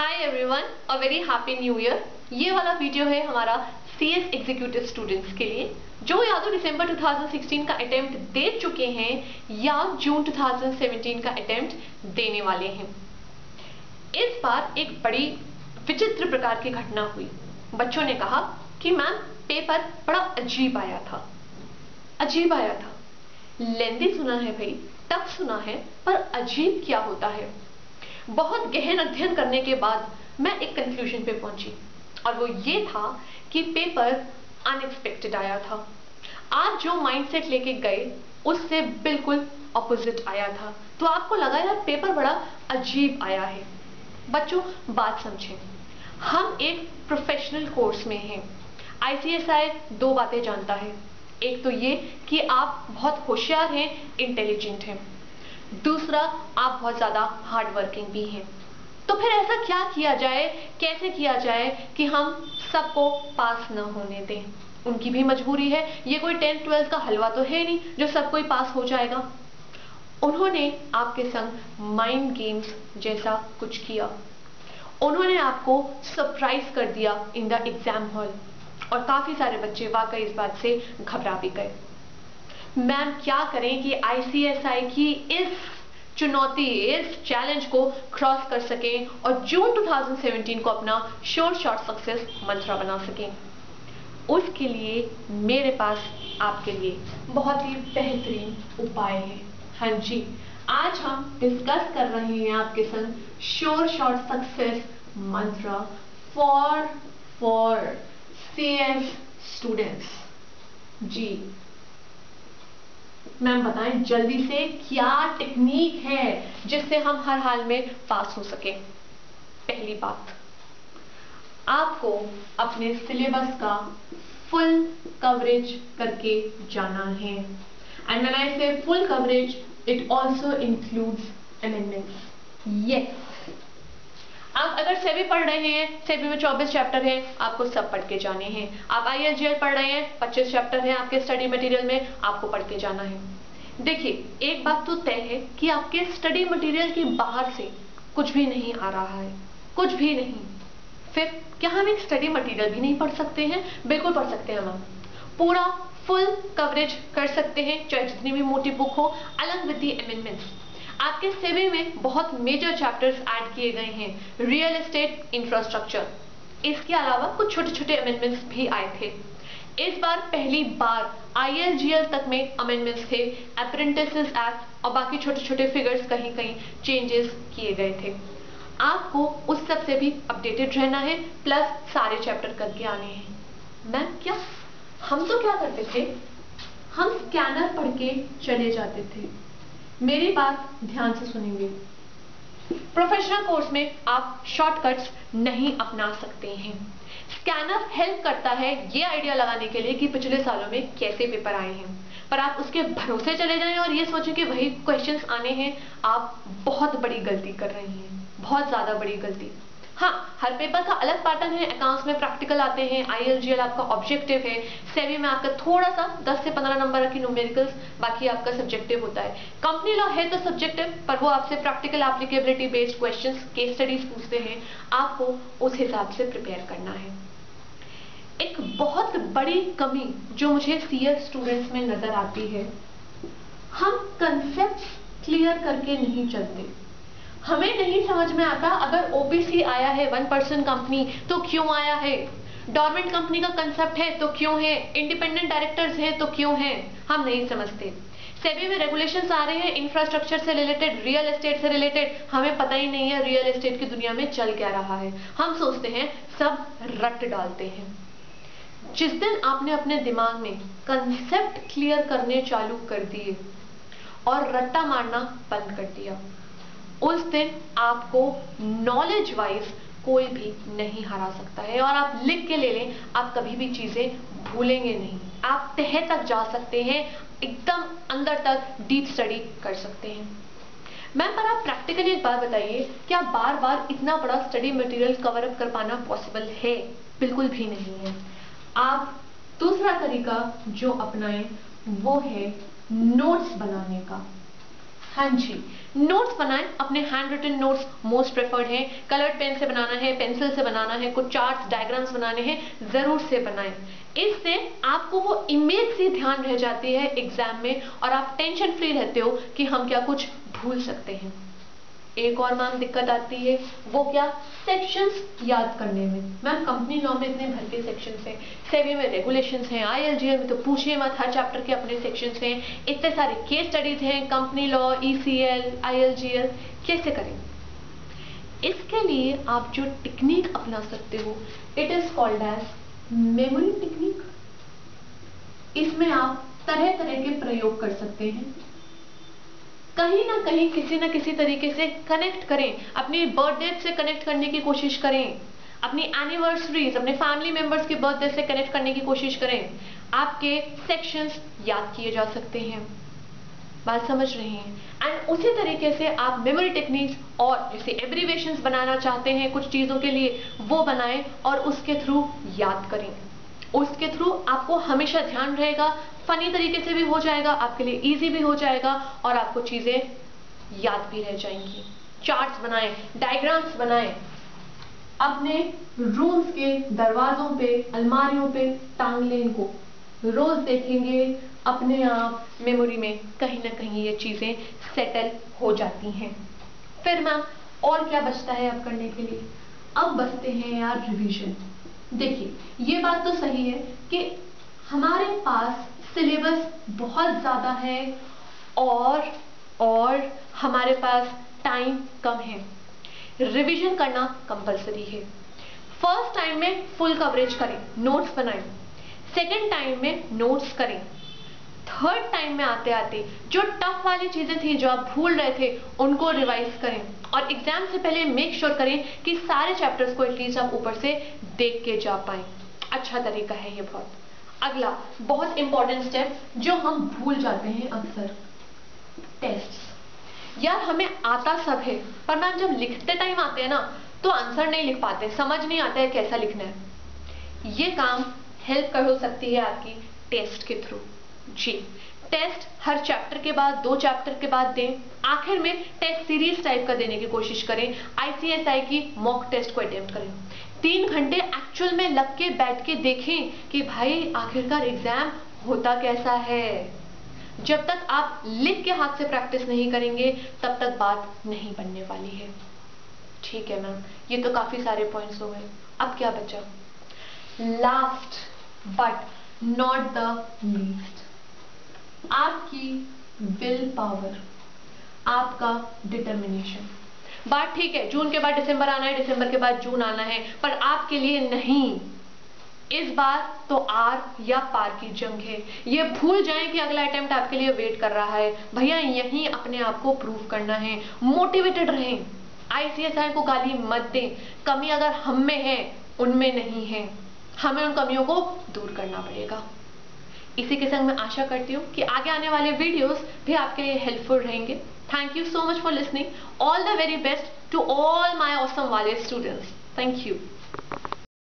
Hi everyone, a very happy new year. ये वाला video है हमारा सीएस एग्जीक्यूटिव स्टूडेंट्स के लिए जो या तो दिसंबर 2016 का अटेम्प्ट दे चुके हैं या जून 2017 का अटेम्प्ट देने वाले हैं। इस बार एक बड़ी विचित्र प्रकार की घटना हुई। बच्चों ने कहा कि मैम पेपर बड़ा अजीब आया था। अजीब आया था, लेंदी सुना है भाई, टफ सुना है, पर अजीब क्या होता है। बहुत गहन अध्ययन करने के बाद मैं एक कंक्लूजन पे पहुंची और वो ये था कि पेपर अनएक्सपेक्टेड आया था। आप जो माइंडसेट लेके गए उससे बिल्कुल ऑपोजिट आया था, तो आपको लगा यार पेपर बड़ा अजीब आया है। बच्चों बात समझें, हम एक प्रोफेशनल कोर्स में हैं। ICSI दो बातें जानता है, एक तो ये कि आप बहुत होशियार हैं, इंटेलिजेंट हैं, दूसरा आप बहुत ज्यादा हार्ड वर्किंग भी हैं। तो फिर ऐसा क्या किया जाए, कैसे किया जाए कि हम सबको पास न होने दें। उनकी भी मजबूरी है, ये कोई 10th 12th का हलवा तो है नहीं जो सबको ही पास हो जाएगा। उन्होंने आपके संग माइंड गेम्स जैसा कुछ किया। उन्होंने आपको सरप्राइज कर दिया इन द एग्जाम हॉल और काफी सारे बच्चे वाकई इस बात से घबरा भी गए। मैम क्या करें कि ICSI की इस चुनौती, इस चैलेंज को क्रॉस कर सकें और जून 2017 को अपना श्योर शॉट सक्सेस मंत्रा बना सकें। उसके लिए मेरे पास आपके लिए बहुत ही बेहतरीन उपाय है। हाँ जी, आज हम डिस्कस कर रहे हैं आपके संग sure shot success mantra for CS students. जी मैम बताएं जल्दी से क्या टेक्निक है जिससे हम हर हाल में पास हो सके। पहली बात, आपको अपने सिलेबस का फुल कवरेज करके जाना है। एंड व्हेन आई से full coverage, it also includes amendments. Yes, आप अगर सेबी पढ़ रहे हैं, सेबी में 24 चैप्टर हैं, आपको सब पढ़ के जाने हैं। आप ILGL पढ़ रहे हैं, 25 चैप्टर हैं आपके स्टडी मटेरियल में, आपको पढ़ के जाना है। देखिए एक बात तो तय है कि आपके स्टडी मटेरियल के बाहर से कुछ भी नहीं आ रहा है, कुछ भी नहीं। फिर क्या हम एक स्टडी मटेरियल भी नहीं पढ़ सकते हैं? बिल्कुल पढ़ सकते हैं मैम, पूरा फुल कवरेज कर सकते हैं, चाहे जितनी भी मोटी बुक हो, अलग विद दी अमेंडमेंट्स। आपके सेबी में बहुत मेजर चैप्टर्स ऐड किए गए हैं, रियल एस्टेट, इंफ्रास्ट्रक्चर। इसके अलावा कुछ छोटे छोटे अमेंडमेंट्स भी आए थे। इस बार पहली बार ILGL तक में अमेंडमेंट्स थे, अप्रेंटिसेस एक्ट और बाकी छोटे छोटे फिगर्स कहीं कहीं चेंजेस किए गए थे। आपको उस सब से भी अपडेटेड रहना है, प्लस सारे चैप्टर करके आने हैं। मैम क्या हम तो क्या करते थे, हम स्कैनर पढ़ के चले जाते थे। मेरी बात ध्यान से सुनेंगे, प्रोफेशनल कोर्स में आप शॉर्टकट्स नहीं अपना सकते हैं। स्कैनर हेल्प करता है ये आइडिया लगाने के लिए कि पिछले सालों में कैसे पेपर आए हैं, पर आप उसके भरोसे चले जाएं और ये सोचें कि वही क्वेश्चंस आने हैं, आप बहुत बड़ी गलती कर रही हैं, बहुत ज्यादा बड़ी गलती। हाँ, हर पेपर का अलग पैटर्न है, अकाउंट्स में प्रैक्टिकल आते हैं, ILGL आपका ऑब्जेक्टिव है, सेबी में आपका थोड़ा सा 10 से 15 नंबर की न्यूमेरिकल्स, बाकी आपका सब्जेक्टिव होता है। कंपनी लॉ है तो सब्जेक्टिव, पर वो आपसे practical applicability based questions, case studies पूछते हैं, आपको उस हिसाब से प्रिपेयर करना है। एक बहुत बड़ी कमी जो मुझे CS स्टूडेंट्स में नजर आती है, हम कंसेप्ट क्लियर करके नहीं चलते। हमें नहीं समझ में आता अगर OPC आया है 1% कंपनी तो क्यों आया है, डोरमेंट कंपनी का कंसेप्ट है तो क्यों है, इंडिपेंडेंट डायरेक्टर्स हैं तो क्यों है, हम नहीं समझते। सेबी में रेगुलेशंस आ रहे हैं इंफ्रास्ट्रक्चर से रिलेटेड, रियल एस्टेट से रिलेटेड, हमें पता ही नहीं है रियल एस्टेट की दुनिया में चल क्या रहा है। हम सोचते हैं सब रट डालते हैं। जिस दिन आपने अपने दिमाग में कंसेप्ट क्लियर करने चालू कर दिए और रट्टा मारना बंद कर दिया, उस दिन आपको नॉलेज वाइज कोई भी नहीं हरा सकता है। और आप लिख के ले लें, आप कभी भी चीजें भूलेंगे नहीं, आप तह तक जा सकते हैं, एकदम अंदर तक डीप स्टडी कर सकते हैं। मैम पर आप प्रैक्टिकली एक बात बताइए, क्या बार बार इतना बड़ा स्टडी मटेरियल कवर अप कर पाना पॉसिबल है? बिल्कुल भी नहीं है। आप दूसरा तरीका जो अपनाएं वो है नोट्स बनाने का। हाँ जी, नोट्स बनाएं, अपने hand written notes most preferred हैं। कलर्ड पेन से बनाना है, पेंसिल से बनाना है, कुछ चार्ट्स डायग्राम्स बनाने हैं, जरूर से बनाएं। इससे आपको वो इमेज से ध्यान रह जाती है एग्जाम में और आप टेंशन फ्री रहते हो कि हम क्या कुछ भूल सकते हैं। एक और मैम दिक्कत आती है, वो क्या, सेक्शंस याद करने में। मैम कंपनी लॉ में इतने भर के सेक्शंस हैं, सेबी में रेगुलेशंस हैं, आईएलजीएल में तो पूछिए मत, हर चैप्टर के अपने सेक्शंस हैं, इतने सारे केस स्टडीज हैं, कंपनी लॉ, ईसीएल, आईएलजीएल, कैसे करें? इसके लिए आप जो टेक्निक अपना सकते हो, it is called age memory technique. इसमें आप तरह तरह के प्रयोग कर सकते हैं, कहीं ना कहीं किसी ना किसी तरीके से कनेक्ट करें, अपनी बर्थडे से कनेक्ट करने की कोशिश करें, अपनी एनिवर्सरीज, अपने फैमिली मेंबर्स की बर्थडे से कनेक्ट करने की कोशिश करें। आपके सेक्शंस याद किए जा सकते हैं, बात समझ रहे हैं? एंड उसी तरीके से आप मेमोरी टेक्निक्स और जैसे एब्रीवेशंस बनाना चाहते हैं कुछ चीजों के लिए, वो बनाएं और उसके थ्रू याद करें। उसके थ्रू आपको हमेशा ध्यान रहेगा, फनी तरीके से भी हो जाएगा, आपके लिए इजी भी हो जाएगा और आपको चीजें याद भी रह जाएंगी। चार्ट्स बनाएं, डायग्राम्स बनाएं, अपने रूम्स के दरवाजों पे, अलमारियों पे टांग लें इनको, रोज देखेंगे, अपने आप मेमोरी में कहीं ना कहीं ये चीजें सेटल हो जाती हैं। फिर मैम और क्या बचता है अब करने के लिए? अब बचते हैं यार रिवीजन। देखिए, ये बात तो सही है कि हमारे पास सिलेबस बहुत ज़्यादा है और हमारे पास टाइम कम है। रिवीजन करना कंपलसरी है। फर्स्ट टाइम में फुल कवरेज करें, नोट्स बनाएं। सेकेंड टाइम में नोट्स करें। थर्ड टाइम में आते आते जो टफ वाली चीजें थी, जो आप भूल रहे थे, उनको रिवाइज करें और एग्जाम से पहले मेक श्योर करें कि सारे चैप्टर्स को एटलीस्ट आप ऊपर से देख के जा पाए। अच्छा तरीका है ये बहुत। अगला बहुत इंपॉर्टेंट स्टेप जो हम भूल जाते हैं अक्सर, टेस्ट। यार हमें आता सब है, पर मैम जब लिखते टाइम आते हैं ना तो आंसर नहीं लिख पाते, समझ नहीं आता है कैसा लिखना है। ये काम हेल्प कर हो सकती है आपकी टेस्ट के थ्रू। जी, टेस्ट हर चैप्टर के बाद, 2 चैप्टर के बाद दें। आखिर में टेस्ट सीरीज टाइप का देने की कोशिश करें। आईसीएसआई की मॉक टेस्ट को अटेम्प्ट करें। 3 घंटे एक्चुअल में लग के बैठ के देखें कि भाई आखिरकार एग्जाम होता कैसा है। जब तक आप लिख के हाथ से प्रैक्टिस नहीं करेंगे तब तक बात नहीं बनने वाली है। ठीक है मैम, ये तो काफी सारे पॉइंट्स हो गए। अब क्या बचा? Last but not the least, आपकी विल पावर, आपका डिटर्मिनेशन। बात ठीक है, जून के बाद दिसंबर आना है, दिसंबर के बाद जून आना है, पर आपके लिए नहीं। इस बार तो आर या पार की जंग है। ये भूल जाएं कि अगला अटेम्प्ट आपके लिए वेट कर रहा है। भैया यहीं अपने आप को प्रूव करना है। मोटिवेटेड रहें, आईसीएसआई को गाली मत दें। कमी अगर हम में है, उनमें नहीं है। हमें उन कमियों को दूर करना पड़ेगा। इसी के संग मैं आशा करती हूँ कि आगे आने वाले वीडियोस भी आपके लिए हेल्पफुल रहेंगे। Thank you so much for listening. All the very best to all my awesome Wale students. Thank you.